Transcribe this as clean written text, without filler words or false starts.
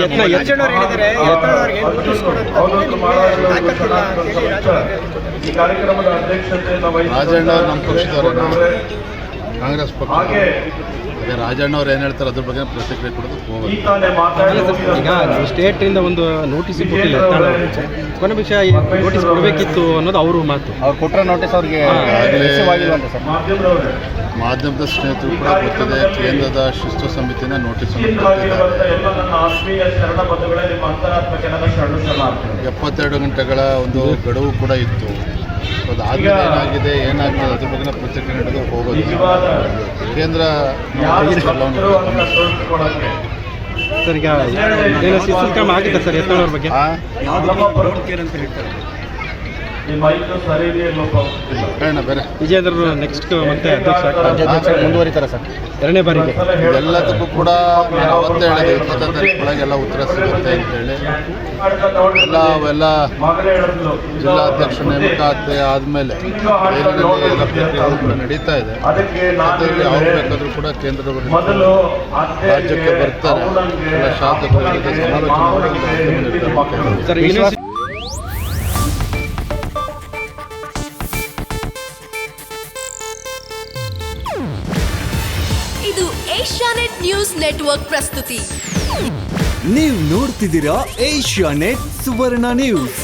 ಯತ್ನಾಳ್ ಹೇಳಿದರೆ ಯತ್ನಾಳ್‌ವರಿಗೆ ನೋಟಿಸ್ ಈ ಕಾರ್ಯಕ್ರಮದ ಅಧ್ಯಕ್ಷತೆಯನ್ನು ರಾಜಣ್ಣ ನಮ್ಮ ಪಕ್ಷದವರೇ, ಕಾಂಗ್ರೆಸ್ ಪಕ್ಷ. ರಾಜಣ್ಣ ಅವ್ರು ಏನು ಹೇಳ್ತಾರೆ ಅದ್ರ ಬಗ್ಗೆ ಪ್ರತಿಕ್ರಿಯೆ ಕೊಡೋದಕ್ಕೆ ಹೋಗೋದು. ಈಗ ಸ್ಟೇಟಿಂದ ಒಂದು ನೋಟಿಸ್ ಕೊಟ್ಟಿಲ್ಲ ಕೊನೆ ವಿಷಯ ನೋಟಿಸ್ ಕೊಡಬೇಕಿತ್ತು ಅನ್ನೋದು ಅವರು ಮಾತು. ಅವ್ರು ಕೊಟ್ಟರೆ ನೋಟಿಸ್ ಅವ್ರಿಗೆ ಮಾಧ್ಯಮದ ಸ್ನೇಹಿತರು ಕೂಡ ಗೊತ್ತಿದೆ. ಕೇಂದ್ರದ ಶಿಸ್ತು ಸಮಿತಿನ ನೋಟಿಸ್ ಕೊಟ್ಟಿದ್ದಾರೆ. 72 ಗಂಟೆಗಳ ಒಂದು ಗಡುವು ಕೂಡ ಇತ್ತು. ಅದಾದ್ಮೇಲೆ ಏನಾಗಿದೆ ಅದ್ರ ಬಗ್ಗೆ ಪ್ರತಿಕ್ರಿಯೆ ನೀಡೋದು ಹೋಗೋದು. ಕೇಂದ್ರ ಸರ್, ಈಗ ಏನೋ ಶಿಸ್ತು ಕ್ರಮ ಆಗಿದೆ ಸರ್ ಯತ್ನಾಳ್ ಅವ್ರ ಬಗ್ಗೆ ಅಂತ ಹೇಳ್ತಾರೆ. ಬೇರೆ ವಿಜೇಂದ್ರ ನೆಕ್ಸ್ಟ್ ಮತ್ತೆ ಅಧ್ಯಕ್ಷ ಮುಂದುವರಿತಾರೆ ಸರ್ 2ನೇ ಬಾರಿಗೆ. ಎಲ್ಲದಕ್ಕೂ ಕೂಡ ನಾನು ಅವತ್ತೇ ಹೇಳಿದೆ 20 ತಾರೀಕೊಳಗೆಲ್ಲ ಉತ್ತರ ಸಿಗುತ್ತೆ ಅಂತೇಳಿ. ಅವೆಲ್ಲ ಜಿಲ್ಲಾಧ್ಯಕ್ಷ ನೇಮಕಾತಿ ಆದಮೇಲೆ ಎಲ್ಲ ಪ್ರಕ್ರಿಯೆಗಳು ಕೂಡ ನಡೀತಾ ಇದೆ. ಅದರಲ್ಲಿ ಅವ್ರು ಬೇಕಾದರೂ ಕೂಡ ಕೇಂದ್ರದವರು ರಾಜ್ಯಕ್ಕೆ ಬರ್ತಾರೆ. ಎಲ್ಲ ಶಾಸಕರ ಜೊತೆ ಸಮಾಲೋಚನೆ ಮಾಡಿ ಇದು ಏಷ್ಯಾನೆಟ್ ನ್ಯೂಸ್ ನೆಟ್ವರ್ಕ್ ಪ್ರಸ್ತುತಿ. ನೀವು ನೋಡ್ತಿದ್ದೀರಾ ಏಷ್ಯಾನೆಟ್ ಸುವರ್ಣ ನ್ಯೂಸ್.